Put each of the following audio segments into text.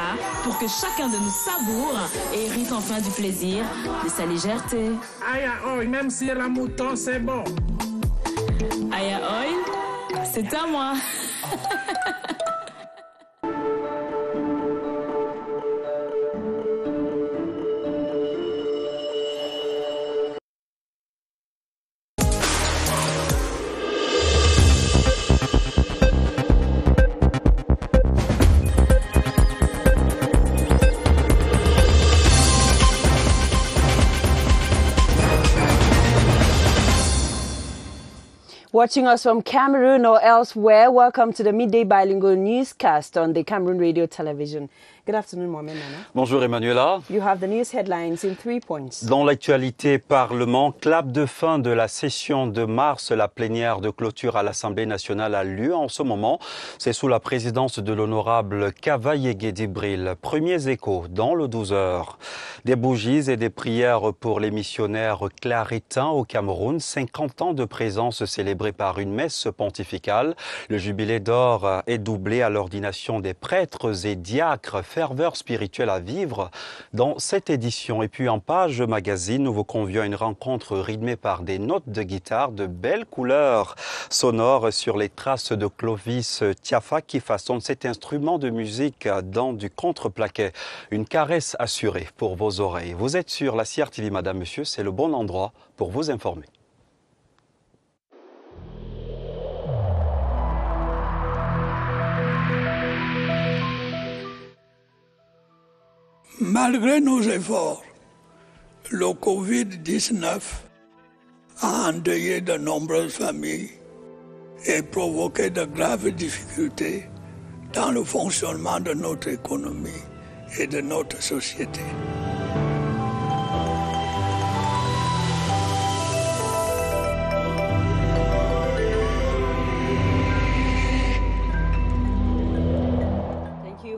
là pour que chacun de nous savoure et hérite enfin du plaisir de sa légèreté. Aya Oil, même si la mouton, c'est bon. Aya Oil, c'est à moi. Watching us from Cameroon or elsewhere, welcome to the Midday Bilingual Newscast on the Cameroon Radio Television. Good afternoon, Mohamed Nana. Bonjour Emmanuela. You have the news headlines in 3 points. Dans l'actualité Parlement, clap de fin de la session de mars. La plénière de clôture à l'Assemblée nationale a lieu en ce moment. C'est sous la présidence de l'honorable Kavaye Dibril. Premiers échos dans le 12 heures. Des bougies et des prières pour les missionnaires claritains au Cameroun. 50 ans de présence célébrée par une messe pontificale. Le jubilé d'or est doublé à l'ordination des prêtres et diacres. Ferveur spirituelle à vivre dans cette édition. Et puis en page magazine, nous vous convions à une rencontre rythmée par des notes de guitare de belles couleurs sonores sur les traces de Clovis Tiafa qui façonne cet instrument de musique dans du contreplaquet. Une caresse assurée pour vos oreilles. Vous êtes sur la CRTV, madame, monsieur, c'est le bon endroit pour vous informer. Malgré nos efforts, le Covid-19 a endeuillé de nombreuses familles et provoqué de graves difficultés dans le fonctionnement de notre économie et de notre société.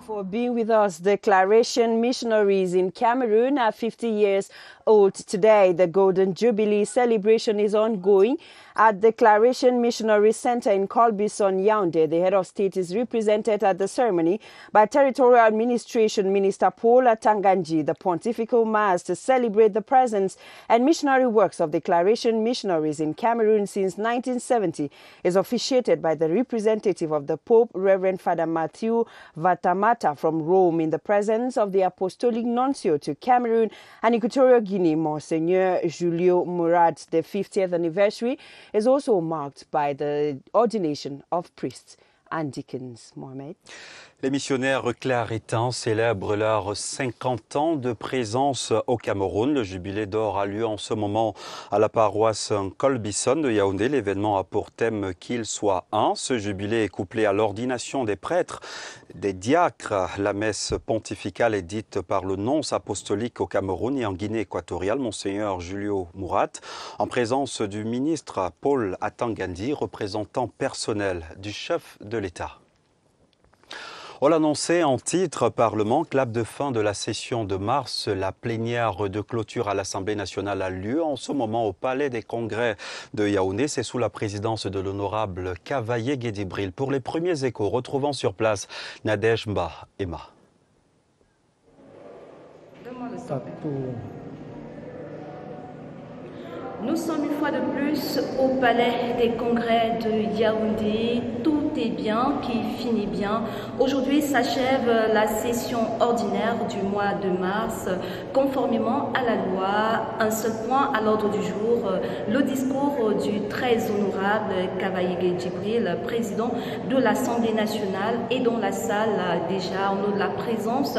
For being with us. Declaration missionaries in Cameroon are 50 years old today. The Golden Jubilee celebration is ongoing at Declaration Missionary Center in Colbison, Yaoundé. The head of state is represented at the ceremony by Territorial Administration Minister Paul Atanganji. The pontifical mass to celebrate the presence and missionary works of Declaration missionaries in Cameroon since 1970 is officiated by the representative of the Pope, Reverend Father Matthew Vatamata from Rome, in the presence of the Apostolic Nuncio to Cameroon and Equatorial Guinea, Monseigneur Julio Murat. The 50th anniversary is also marked by the ordination of priests and deacons. Mohamed. Les missionnaires claritains célèbrent leurs 50 ans de présence au Cameroun. Le jubilé d'or a lieu en ce moment à la paroisse Colbison de Yaoundé. L'événement a pour thème qu'il soit un. Ce jubilé est couplé à l'ordination des prêtres, des diacres. La messe pontificale est dite par le nonce apostolique au Cameroun et en Guinée équatoriale, Monseigneur Julio Murat, en présence du ministre Paul Atangandi, représentant personnel du chef de l'État. On l'annonçait en titre, Parlement, clap de fin de la session de mars. La plénière de clôture à l'Assemblée nationale a lieu en ce moment au Palais des Congrès de Yaoundé. C'est sous la présidence de l'honorable Kavaye Dibril. Pour les premiers échos, retrouvant sur place Nadège Mba Emma. Nous sommes une fois de plus au Palais des Congrès de Yaoundé. Tout est bien, qui finit bien. Aujourd'hui s'achève la session ordinaire du mois de mars, conformément à la loi. Un seul point à l'ordre du jour, le discours du très honorable Kavaye Dibril, président de l'Assemblée nationale, et dans la salle déjà on a la présence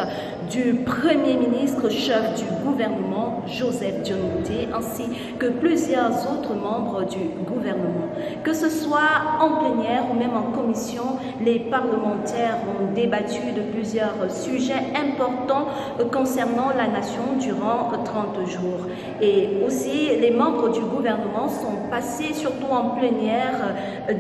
du Premier ministre, chef du gouvernement, Joseph Dionouté, ainsi que plusieurs autres membres du gouvernement. Que ce soit en plénière ou même en commission, les parlementaires ont débattu de plusieurs sujets importants concernant la nation durant 30 jours. Et aussi, les membres du gouvernement sont passés, surtout en plénière,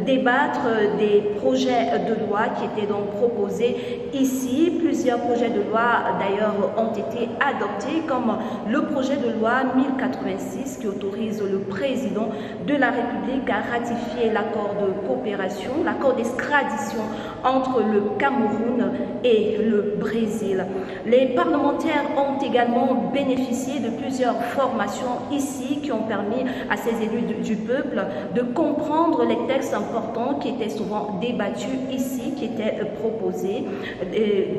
débattre des projets de loi qui étaient donc proposés ici. Plusieurs projets de loi d'ailleurs ont été adoptés, comme le projet de loi 1086 qui autorise le président de la République à ratifier l'accord de coopération, l'accord des d'extradition entre le Cameroun et le Brésil. Les parlementaires ont également bénéficié de plusieurs formations ici qui ont permis à ces élus du peuple de comprendre les textes importants qui étaient souvent débattus ici, qui étaient proposés.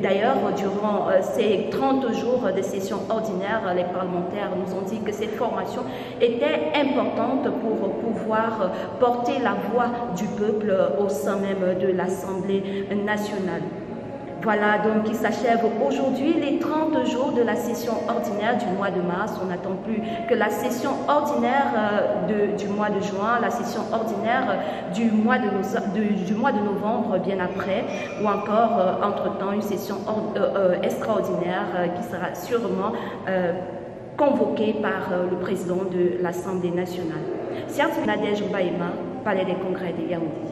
D'ailleurs, durant ces 30 jours de session ordinaire, les parlementaires nous ont dit que ces formations étaient importantes pour pouvoir porter la voix du peuple au sein même de l'Assemblée nationale. Voilà donc qui s'achève aujourd'hui les 30 jours de la session ordinaire du mois de mars. On n'attend plus que la session ordinaire du mois de juin, la session ordinaire du mois de novembre bien après, ou encore entre-temps une session extraordinaire qui sera sûrement convoquée par le président de l'Assemblée nationale. CRTV Nadège Mbaïma, Palais des Congrès de Yaoundé.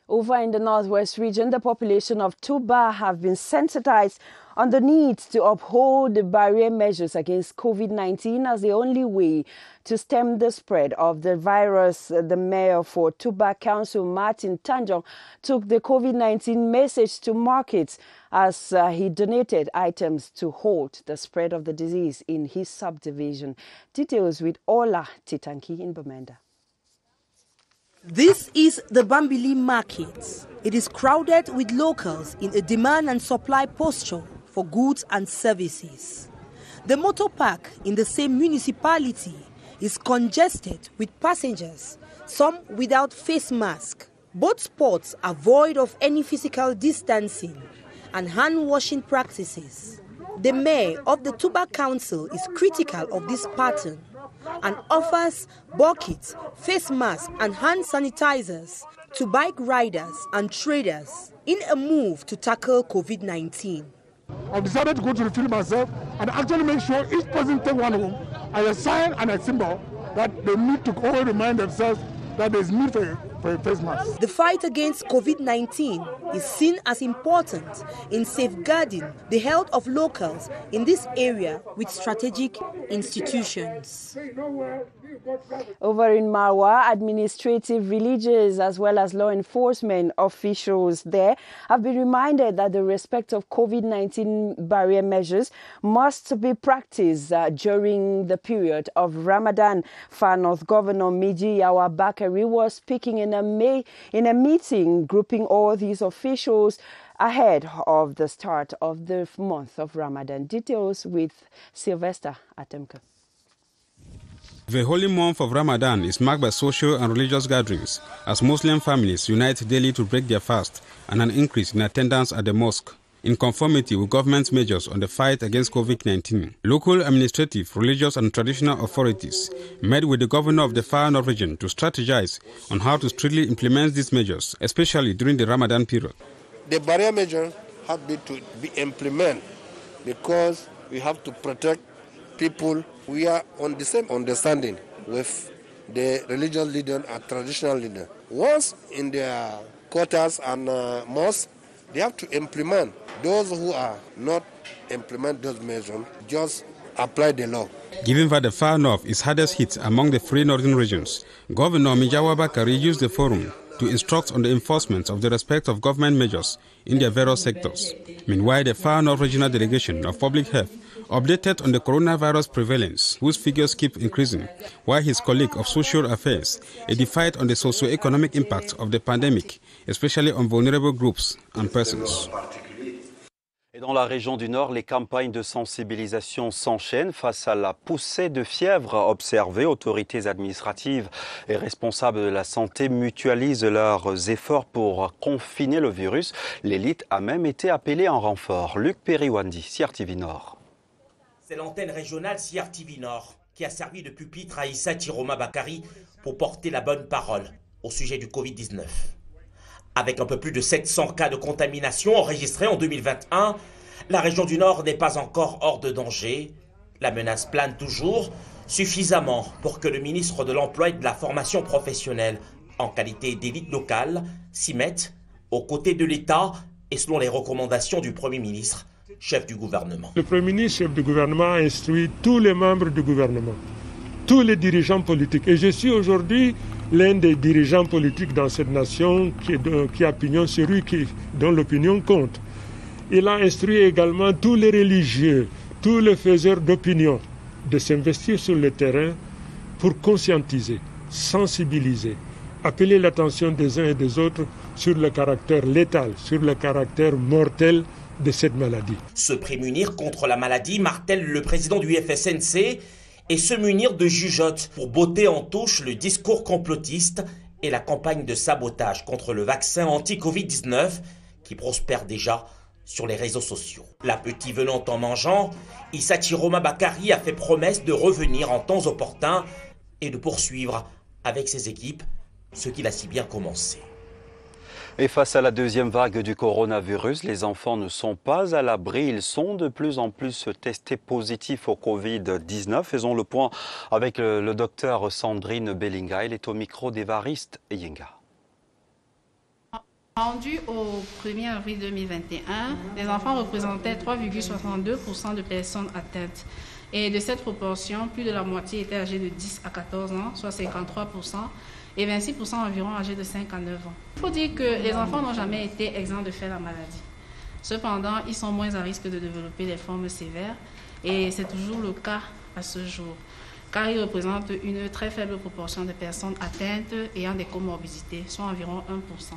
Over in the Northwest region, the population of Touba have been sensitized on the need to uphold the barrier measures against COVID-19 as the only way to stem the spread of the virus. The mayor for Touba Council, Martin Tanjong, took the COVID-19 message to markets as he donated items to halt the spread of the disease in his subdivision. Details with Ola Titanki in Bamenda. This is the Bambili market. It is crowded with locals in a demand and supply posture for goods and services. The motor park in the same municipality is congested with passengers, some without face mask. Both spots are void of any physical distancing and hand-washing practices. The mayor of the Touba Council is critical of this pattern and offers buckets, face masks and hand sanitizers to bike riders and traders in a move to tackle COVID-19. I've decided to go to the field myself and actually make sure each person take one home as a sign and a symbol that they need to always remind themselves that there is need for a face mask. The fight against COVID-19 is seen as important in safeguarding the health of locals in this area with strategic institutions. Over in Marwa, administrative, religious, as well as law enforcement officials there have been reminded that the respect of COVID-19 barrier measures must be practiced during the period of Ramadan. Far North Governor Miji Yawa Bakari was speaking in a meeting grouping all these officials ahead of the start of the month of Ramadan. Details with Sylvester Atemka. The holy month of Ramadan is marked by social and religious gatherings as Muslim families unite daily to break their fast and an increase in attendance at the mosque. In conformity with government's measures on the fight against COVID-19, local administrative, religious and traditional authorities met with the governor of the Far North region to strategize on how to strictly implement these measures, especially during the Ramadan period. The barrier measures have to be implemented because we have to protect people. We are on the same understanding with the religious leader and traditional leader. Once in their quarters and mosques, they have to implement. Those who are not implement those measures, just apply the law. Given that the Far North is hardest hit among the three northern regions, Governor Mijawa Bakari used the forum to instruct on the enforcement of the respect of government measures in their various sectors. Meanwhile, the Far North Regional Delegation of Public Health updated on the coronavirus prevalence, whose figures keep increasing, while his colleague of Social Affairs edified on the socio-economic impact of the pandemic, especially on vulnerable groups and persons. Et dans la région du Nord, les campagnes de sensibilisation s'enchaînent face à la poussée de fièvre observée. Autorités administratives et responsables de la santé mutualisent leurs efforts pour confiner le virus. L'élite a même été appelée en renfort. Luc Periwandi, CRTV Nord. C'est l'antenne régionale CRTV Nord qui a servi de pupitre à Issa Tiroma Bakari pour porter la bonne parole au sujet du Covid-19. Avec un peu plus de 700 cas de contamination enregistrés en 2021, la région du Nord n'est pas encore hors de danger. La menace plane toujours, suffisamment pour que le ministre de l'Emploi et de la Formation professionnelle, en qualité d'élite locale, s'y mette aux côtés de l'État et selon les recommandations du Premier ministre, chef du gouvernement. Le Premier ministre, chef du gouvernement, a instruit tous les membres du gouvernement, tous les dirigeants politiques. Et je suis aujourd'hui l'un des dirigeants politiques dans cette nation qui a pignon sur rue, dont l'opinion compte. Il a instruit également tous les religieux, tous les faiseurs d'opinion de s'investir sur le terrain pour conscientiser, sensibiliser, appeler l'attention des uns et des autres sur le caractère létal, sur le caractère mortel de cette maladie. Se prémunir contre la maladie, martèle le président du FSNC, et se munir de jugeotes pour botter en touche le discours complotiste et la campagne de sabotage contre le vaccin anti-Covid-19 qui prospère déjà sur les réseaux sociaux. La petite venant en mangeant, Issa Chiroma Bakari a fait promesse de revenir en temps opportun et de poursuivre avec ses équipes ce qu'il a si bien commencé. Et face à la deuxième vague du coronavirus, les enfants ne sont pas à l'abri. Ils sont de plus en plus testés positifs au Covid-19. Faisons le point avec le docteur Sandrine Bilingue. Elle est au micro d'Évariste Yenga. Rendu au 1er avril 2021, les enfants représentaient 3,62% de personnes atteintes. Et de cette proportion, plus de la moitié étaient âgés de 10 à 14 ans, soit 53%, et 26% environ âgés de 5 à 9 ans. Il faut dire que les enfants n'ont jamais été exempts de faire la maladie. Cependant, ils sont moins à risque de développer des formes sévères, et c'est toujours le cas à ce jour, car ils représentent une très faible proportion de personnes atteintes ayant des comorbidités, soit environ 1%.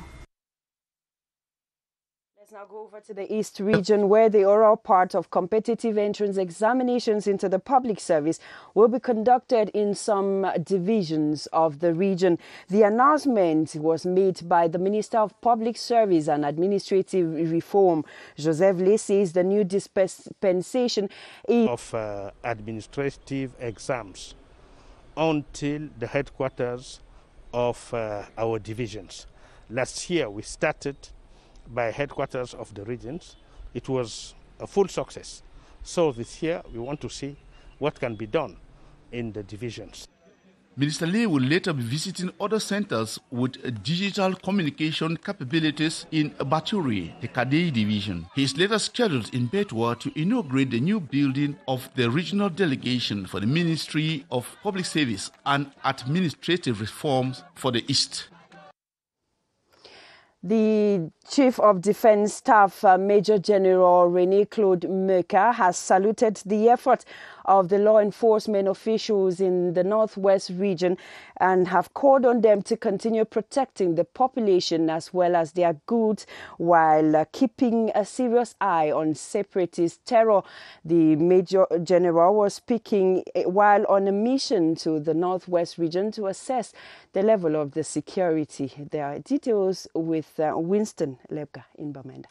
Let's now go over to the East region, where the oral part of competitive entrance examinations into the public service will be conducted in some divisions of the region. The announcement was made by the Minister of Public Service and Administrative Reform. Joseph Lay says the new dispensation of administrative exams until the headquarters of our divisions. Last year we started by headquarters of the regions. It was a full success. So this year we want to see what can be done in the divisions. Minister Lee will later be visiting other centers with digital communication capabilities in Baturi, the Kadei division. He is later scheduled in Betwa to inaugurate the new building of the regional delegation for the Ministry of Public Service and Administrative Reforms for the East. The Chief of Defense Staff, Major General René-Claude Meka, has saluted the effort of the law enforcement officials in the Northwest region and have called on them to continue protecting the population as well as their goods while keeping a serious eye on separatist terror. The Major General was speaking while on a mission to the Northwest region to assess the level of the security. There are details with Winston Lebga in Bamenda.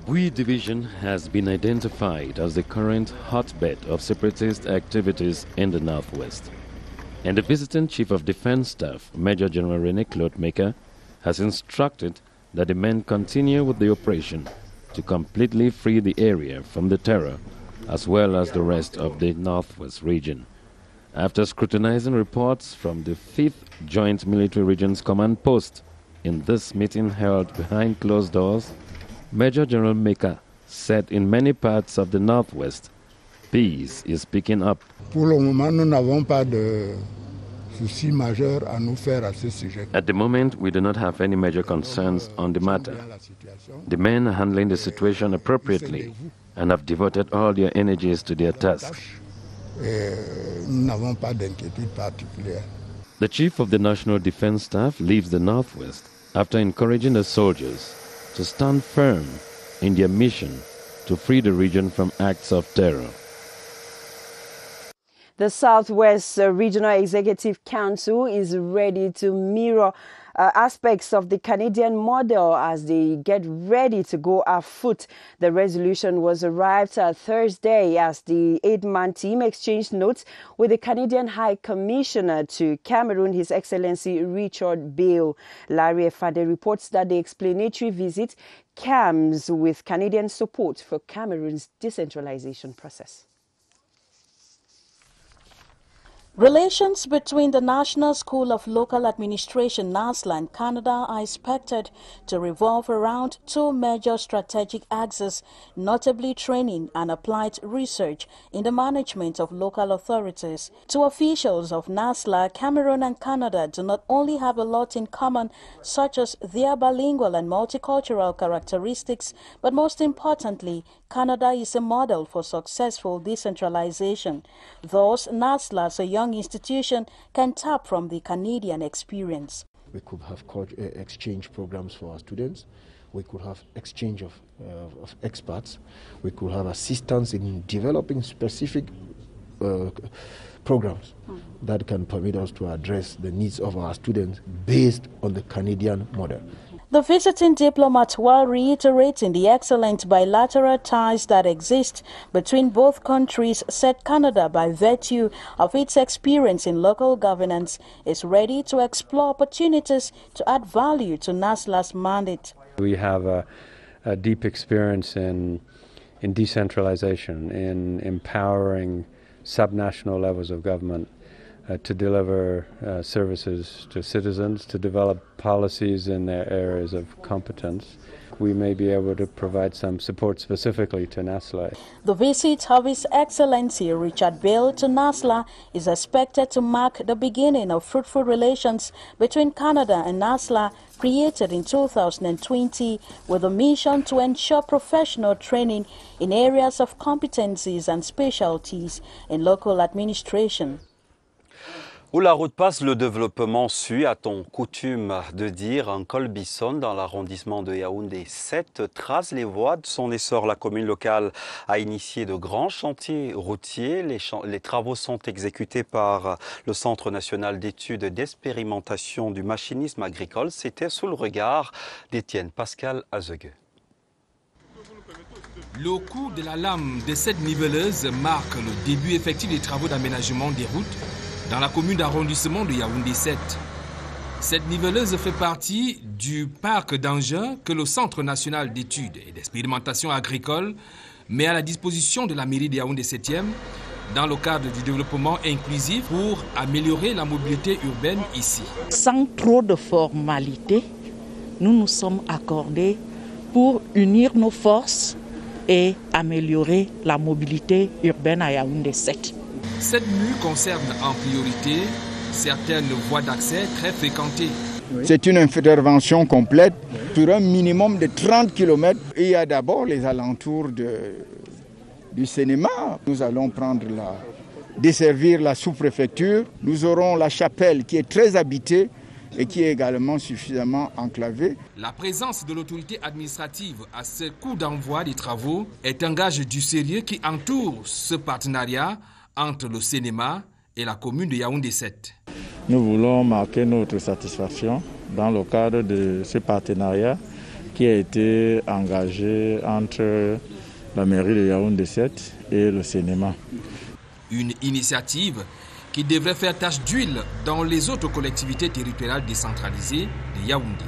Bui Division has been identified as the current hotbed of separatist activities in the Northwest. And the visiting Chief of Defense Staff, Major General René-Claude Meka, has instructed that the men continue with the operation to completely free the area from the terror, as well as the rest of the Northwest region. After scrutinizing reports from the 5th Joint Military Regions Command Post in this meeting held behind closed doors, Major General Meka said in many parts of the Northwest, peace is picking up. Pour le moment, nous n'avons pas de soucis majeurs à nous faire à ce sujet. At the moment, we do not have any major concerns on the matter. The men are handling the situation appropriately and have devoted all their energies to their task. Nous n'avons pas d'inquiétude particulière. The Chief of the National Defense Staff leaves the Northwest after encouraging the soldiers to stand firm in their mission to free the region from acts of terror. The Southwest Regional Executive Council is ready to mirror aspects of the Canadian model as they get ready to go afoot. The resolution was arrived at Thursday as the 8-man team exchanged notes with the Canadian High Commissioner to Cameroon, His Excellency Richard Bale. Larry Efade reports that the explanatory visit comes with Canadian support for Cameroon's decentralization process. Relations between the National School of Local Administration, NASLA, and Canada are expected to revolve around two major strategic axes, notably training and applied research in the management of local authorities. Two officials of NASLA, Cameroon and Canada, do not only have a lot in common, such as their bilingual and multicultural characteristics, but most importantly, Canada is a model for successful decentralization. Thus, NASLA, as a young institution, can tap from the Canadian experience. We could have exchange programs for our students. We could have exchange of experts. We could have assistance in developing specific programs that can permit us to address the needs of our students based on the Canadian model. The visiting diplomat, while reiterating the excellent bilateral ties that exist between both countries, said Canada, by virtue of its experience in local governance, is ready to explore opportunities to add value to NASLA's mandate. We have a deep experience in decentralization, in empowering subnational levels of government to deliver services to citizens, to develop policies in their areas of competence. We may be able to provide some support specifically to NASLA. The visit of His Excellency Richard Bale to NASLA is expected to mark the beginning of fruitful relations between Canada and NASLA, created in 2020 with a mission to ensure professional training in areas of competencies and specialties in local administration. Où la route passe, le développement suit, a-t-on coutume de dire. Un col Bisson dans l'arrondissement de Yaoundé 7 trace les voies de son essor. La commune locale a initié de grands chantiers routiers. Les travaux sont exécutés par le Centre national d'études et d'expérimentation du machinisme agricole. C'était sous le regard d'Étienne Pascal Azegueux. Le coup de la lame de cette niveleuse marque le début effectif des travaux d'aménagement des routes dans la commune d'arrondissement de Yaoundé 7. Cette niveleuse fait partie du parc d'engins que le Centre national d'études et d'expérimentation agricole met à la disposition de la mairie de Yaoundé 7e dans le cadre du développement inclusif pour améliorer la mobilité urbaine ici. Sans trop de formalités, nous nous sommes accordés pour unir nos forces et améliorer la mobilité urbaine à Yaoundé 7. Cette mue concerne en priorité certaines voies d'accès très fréquentées. C'est une intervention complète sur un minimum de 30 km. Il y a d'abord les alentours du cinéma. Nous allons desservir la sous-préfecture. Nous aurons la chapelle qui est très habitée et qui est également suffisamment enclavée. La présence de l'autorité administrative à ce coup d'envoi des travaux est un gage du sérieux qui entoure ce partenariat entre le cinéma et la commune de Yaoundé 7. Nous voulons marquer notre satisfaction dans le cadre de ce partenariat qui a été engagé entre la mairie de Yaoundé 7 et le cinéma. Une initiative qui devrait faire tache d'huile dans les autres collectivités territoriales décentralisées de Yaoundé.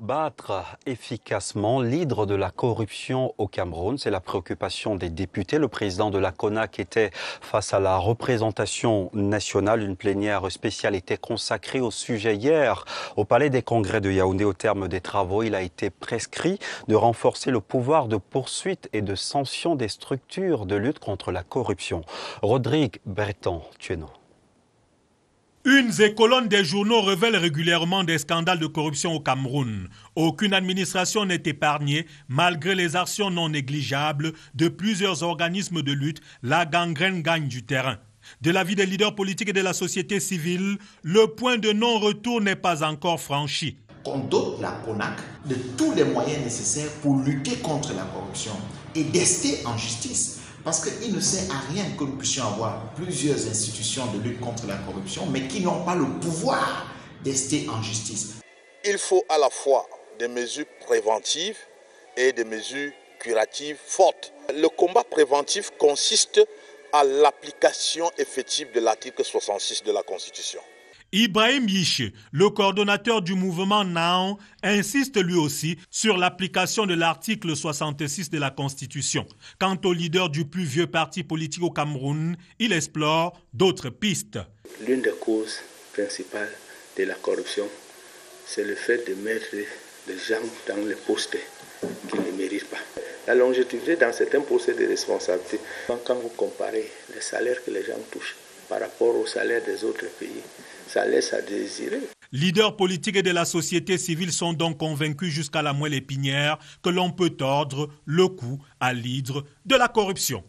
Battre efficacement l'hydre de la corruption au Cameroun, c'est la préoccupation des députés. Le président de la CONAC était face à la représentation nationale. Une plénière spéciale était consacrée au sujet hier au Palais des Congrès de Yaoundé. Au terme des travaux, il a été prescrit de renforcer le pouvoir de poursuite et de sanction des structures de lutte contre la corruption. Rodrigue Breton, Tueno. Unes et colonnes des journaux révèlent régulièrement des scandales de corruption au Cameroun. Aucune administration n'est épargnée malgré les actions non négligeables de plusieurs organismes de lutte. La gangrène gagne du terrain. De l'avis des leaders politiques et de la société civile, le point de non-retour n'est pas encore franchi. Qu'on dote la CONAC de tous les moyens nécessaires pour lutter contre la corruption et d'ester en justice. Parce qu'il ne sert à rien que nous puissions avoir plusieurs institutions de lutte contre la corruption, mais qui n'ont pas le pouvoir d'ester en justice. Il faut à la fois des mesures préventives et des mesures curatives fortes. Le combat préventif consiste à l'application effective de l'article 66 de la Constitution. Ibrahim Yiche, le coordonnateur du mouvement NAO, insiste lui aussi sur l'application de l'article 66 de la Constitution. Quant au leader du plus vieux parti politique au Cameroun, il explore d'autres pistes. L'une des causes principales de la corruption, c'est le fait de mettre des gens dans les postes qu'ils ne méritent pas. La longévité dans certains postes de responsabilité, quand vous comparez les salaires que les gens touchent par rapport aux salaires des autres pays, ça laisse à désirer. Leaders politiques et de la société civile sont donc convaincus jusqu'à la moelle épinière que l'on peut tordre le cou à l'hydre de la corruption.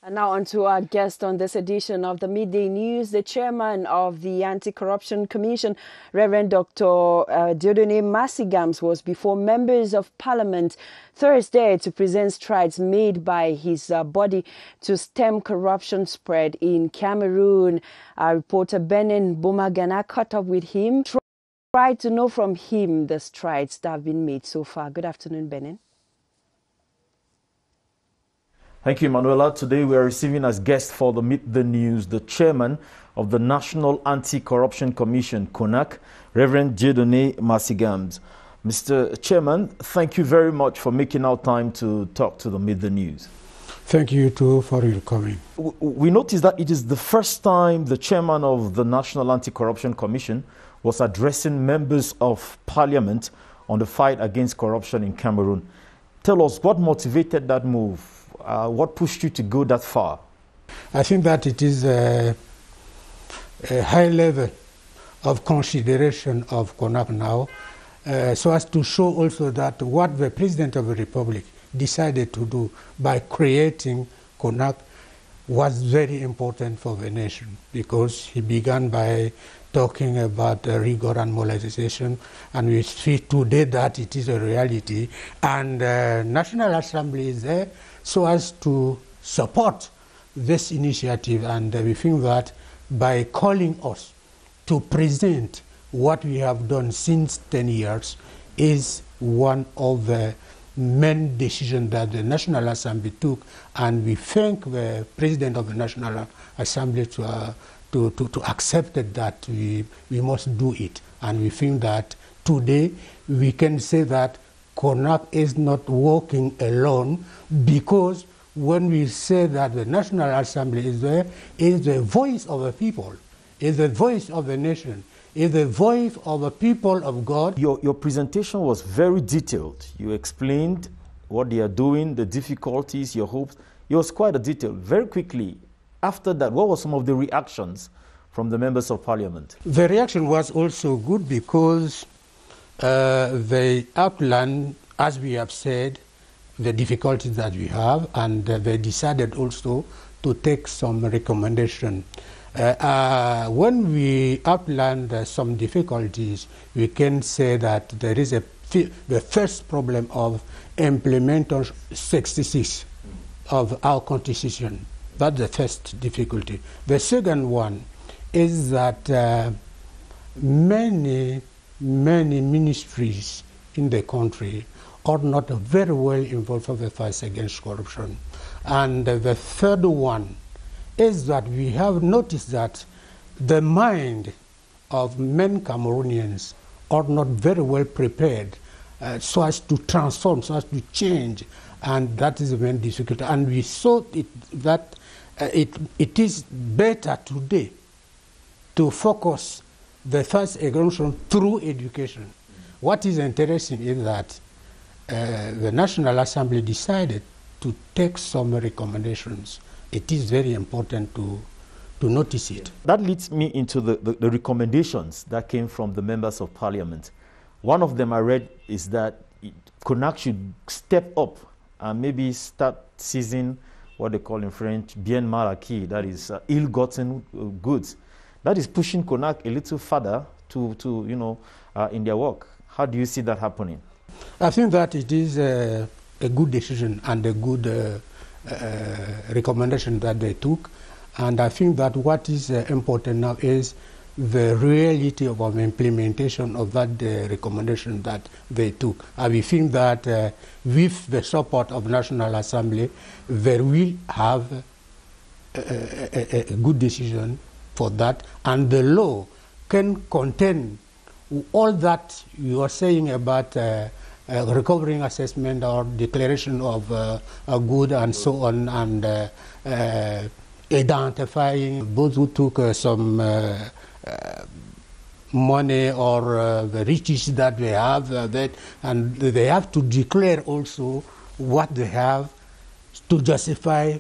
And now on to our guest on this edition of the Midday News, the chairman of the Anti-Corruption Commission, Reverend Dr. Dieudonné Massigams, was before members of parliament Thursday to present strides made by his body to stem corruption spread in Cameroon. Our reporter Benin Bomagana caught up with him, tried to know from him the strides that have been made so far. Good afternoon, Benin. Thank you, Manuela. Today we are receiving as guest for the Meet the News the chairman of the National Anti-Corruption Commission, CONAC, Reverend Dieudonné Massigams. Mr. Chairman, thank you very much for making our time to talk to the Meet the News. Thank you too for your coming. We noticed that it is the first time the chairman of the National Anti-Corruption Commission was addressing members of parliament on the fight against corruption in Cameroon. Tell us what motivated that move. What pushed you to go that far? I think that it is a high level of consideration of CONAC now, so as to show also that what the President of the Republic decided to do by creating CONAC was very important for the nation, because he began by talking about rigor and moralization, and we see today that it is a reality, and National Assembly is there so as to support this initiative, and we think that by calling us to present what we have done since 10 years is one of the main decisions that the National Assembly took, and we thank the President of the National Assembly to accept that we must do it. And we think that today we can say that CONAC is not working alone, because when we say that the National Assembly is there, is the voice of the people, is the voice of the nation, is the voice of the people of God. Your presentation was very detailed. You explained what they are doing, the difficulties, your hopes. It was quite a detail. Very quickly, after that, what were some of the reactions from the members of parliament? The reaction was also good, because they outlined, as we have said, the difficulties that we have, and they decided also to take some recommendation. When we outlined some difficulties, we can say that there is the first problem of implementation 66 of our constitution. That's the first difficulty. The second one is that many ministries in the country are not very well involved in the fight against corruption. And the third one is that we have noticed that the mind of many Cameroonians are not very well prepared so as to transform, so as to change, and that is the main difficulty. And we saw that it is better today to focus the fight against corruption through education. What is interesting is that the National Assembly decided to take some recommendations. It is very important to notice it. That leads me into the recommendations that came from the members of parliament. One of them I read is that CONAC should step up and maybe start seizing what they call in French bien mal acquis, that is ill-gotten goods. That is pushing CONAC a little further in their work. How do you see that happening? I think that it is a good decision and a good recommendation that they took, and I think that what is important now is the reality of the implementation of that recommendation that they took. And we think that with the support of National Assembly, they will have a good decision for that, and the law can contain all that you are saying about recovering assessment or declaration of a good and so on, and identifying those who took some money or the riches that they have, and they have to declare also what they have to justify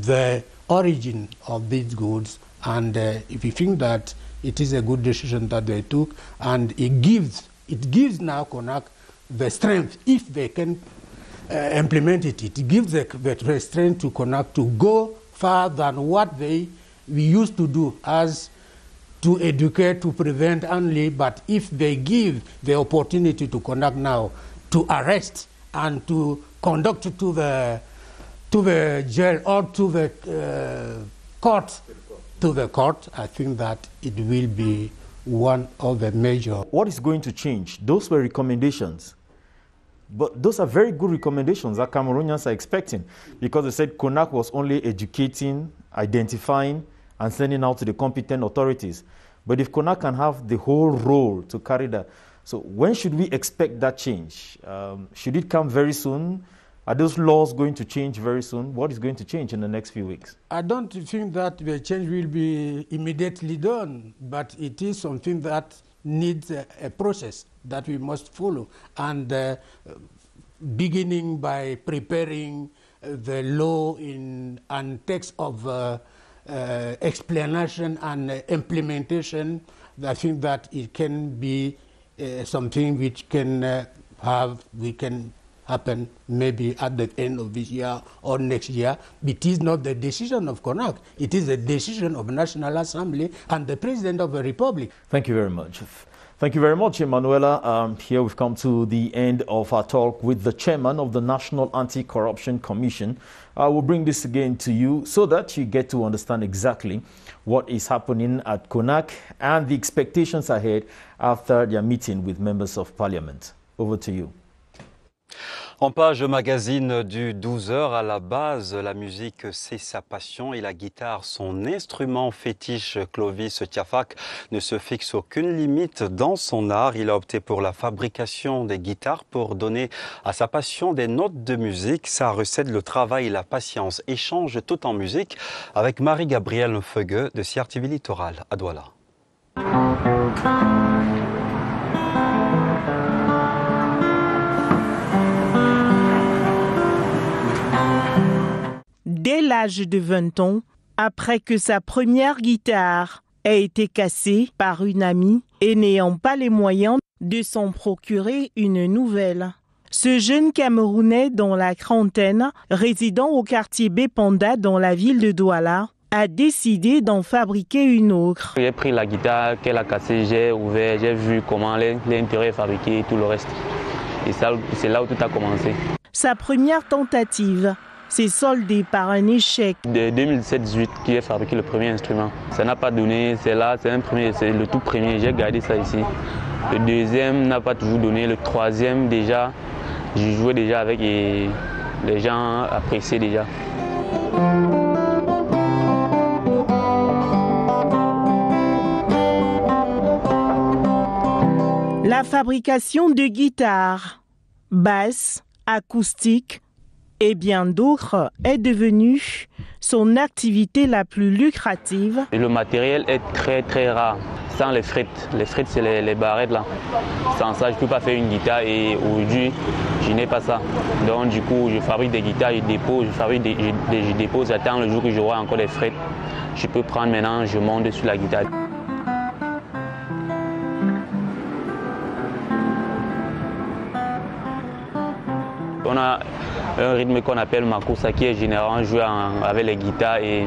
the origin of these goods. And if you think that it is a good decision that they took, and it gives now CONAC the strength, if they can implement it, it gives the strength to CONAC to go further than what we used to do, as to educate, to prevent only. But if they give the opportunity to CONAC now to arrest and to conduct to the jail or to the court, I think that it will be one of the major. What is going to change? Those were recommendations. But those are very good recommendations that Cameroonians are expecting, because they said CONAC was only educating, identifying, and sending out to the competent authorities. But if CONAC can have the whole role to carry that, so when should we expect that change? Should it come very soon? Are those laws going to change very soon? What is going to change in the next few weeks? I don't think that the change will be immediately done, but it is something that needs a process that we must follow. And beginning by preparing the law and text of explanation and implementation, I think that it can be something which can happen maybe at the end of this year or next year. It is not the decision of CONAC. It is the decision of the National Assembly and the President of the Republic. Thank you very much. Thank you very much, Emanuela. Here we've come to the end of our talk with the chairman of the National Anti-Corruption Commission. We'll bring this again to you so that you get to understand exactly what is happening at CONAC and the expectations ahead after their meeting with members of parliament. Over to you. En page magazine du 12h, à la base, la musique c'est sa passion et la guitare son instrument fétiche. Clovis Tiafak ne se fixe aucune limite dans son art. Il a opté pour la fabrication des guitares pour donner à sa passion des notes de musique. Sa recette, le travail et la patience. Échange tout en musique avec Marie-Gabrielle Feugueux de CRTV Littoral à Douala. Dès l'âge de 20 ans, après que sa première guitare ait été cassée par une amie et n'ayant pas les moyens de s'en procurer une nouvelle, ce jeune Camerounais dans la trentaine, résidant au quartier Bépanda dans la ville de Douala, a décidé d'en fabriquer une autre. J'ai pris la guitare qu'elle a cassée, j'ai ouvert, j'ai vu comment l'intérieur est fabriqué et tout le reste. Et c'est là où tout a commencé. Sa première tentative s'est soldée par un échec. De 2017-18 qui ai fabriqué le premier instrument. Ça n'a pas donné, c'est là, c'est le tout premier, j'ai gardé ça ici. Le deuxième n'a pas toujours donné, le troisième déjà, j'ai joué déjà avec et les gens appréciaient déjà. La fabrication de guitares, basses, acoustiques et bien d'autres est devenue son activité la plus lucrative. Et le matériel est très très rare, sans les frettes. Les frettes, c'est les barrettes là. Sans ça, je ne peux pas faire une guitare et aujourd'hui, je n'ai pas ça. Donc du coup, je fabrique des guitares, je dépose, je dépose, j'attends le jour où j'aurai encore des frettes. Je peux prendre maintenant, je monte sur la guitare. On a un rythme qu'on appelle Makossa qui est généralement joué avec les guitares et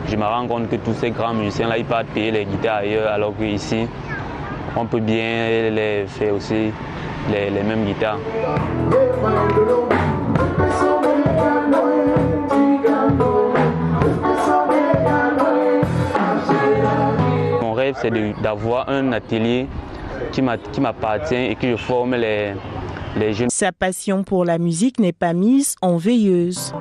je me rends compte que tous ces grands musiciens là ils partent payer les guitares ailleurs alors qu'ici on peut bien les faire aussi les mêmes guitares. Mon rêve c'est d'avoir un atelier qui m'appartient et que je forme les jeunes. Sa passion pour la musique n'est pas mise en veilleuse.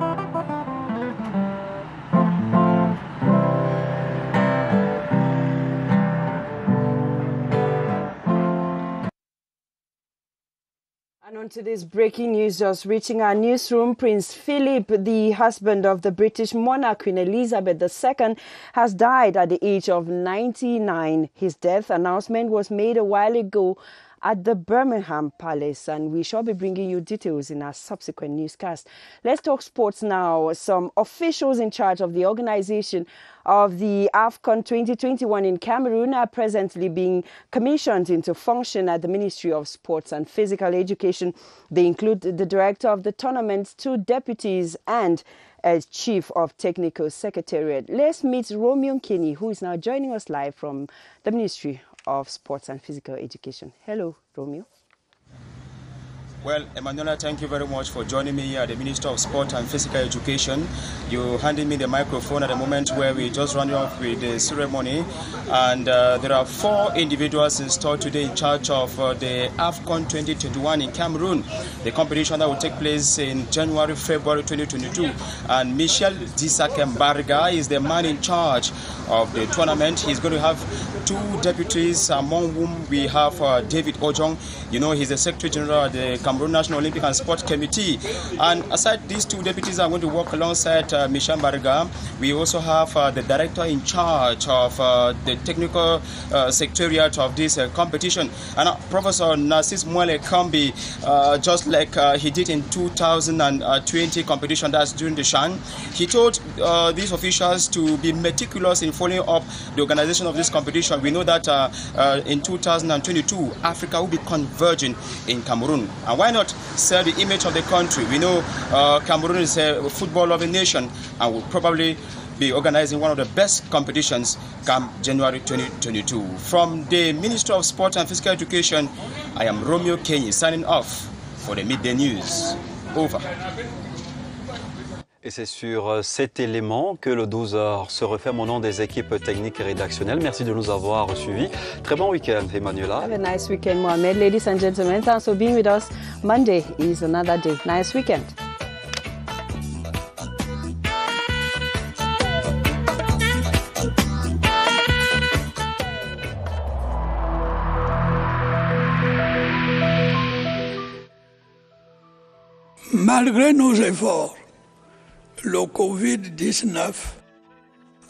And on to this breaking news just reaching our newsroom, Prince Philip, the husband of the British monarch Queen Elizabeth II, has died at the age of 99. His death announcement was made a while ago at the Birmingham Palace, and we shall be bringing you details in our subsequent newscast. Let's talk sports now. Some officials in charge of the organization of the AFCON 2021 in Cameroon are presently being commissioned into function at the Ministry of Sports and Physical Education. They include the director of the tournament, 2 deputies, and a chief of technical secretariat. Let's meet Romeo Kenny, who is now joining us live from the Ministry of Sports and Physical Education. Hello, Romeo. Well, Emanuela, thank you very much for joining me here at the Minister of Sport and Physical Education. You handed me the microphone at the moment where we just rounded off with the ceremony. And there are 4 individuals installed today in charge of the AFCON 2021 in Cameroon, the competition that will take place in January, February 2022. And Michel Disakembarga is the man in charge of the tournament. He's going to have 2 deputies, among whom we have David Ojong. You know, he's the Secretary General of the Cameroon National Olympic and Sports Committee. And aside these 2 deputies are going to work alongside Michel Barga. We also have the director in charge of the technical secretariat of this competition. And Professor Narcisse Mwele Kambi, just like he did in 2020 competition, that's during the Shan, he told these officials to be meticulous in following up the organization of this competition. We know that in 2022, Africa will be converging in Cameroon. And why not sell the image of the country? We know Cameroon is a football-loving nation and will probably be organizing one of the best competitions come January 2022. From the Ministry of Sport and Physical Education, I am Romeo Kenny signing off for the Midday News. Over. Et c'est sur cet élément que le 12h se referme au nom des équipes techniques et rédactionnelles. Merci de nous avoir suivis. Très bon week-end, Emanuela. Have a nice weekend, Mohamed. Ladies and gentlemen, thanks for being with us. Monday is another day. Nice weekend. Malgré nos efforts, le Covid-19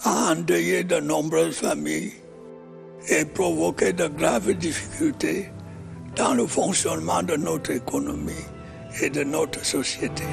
a endeuillé de nombreuses familles et provoqué de graves difficultés dans le fonctionnement de notre économie et de notre société.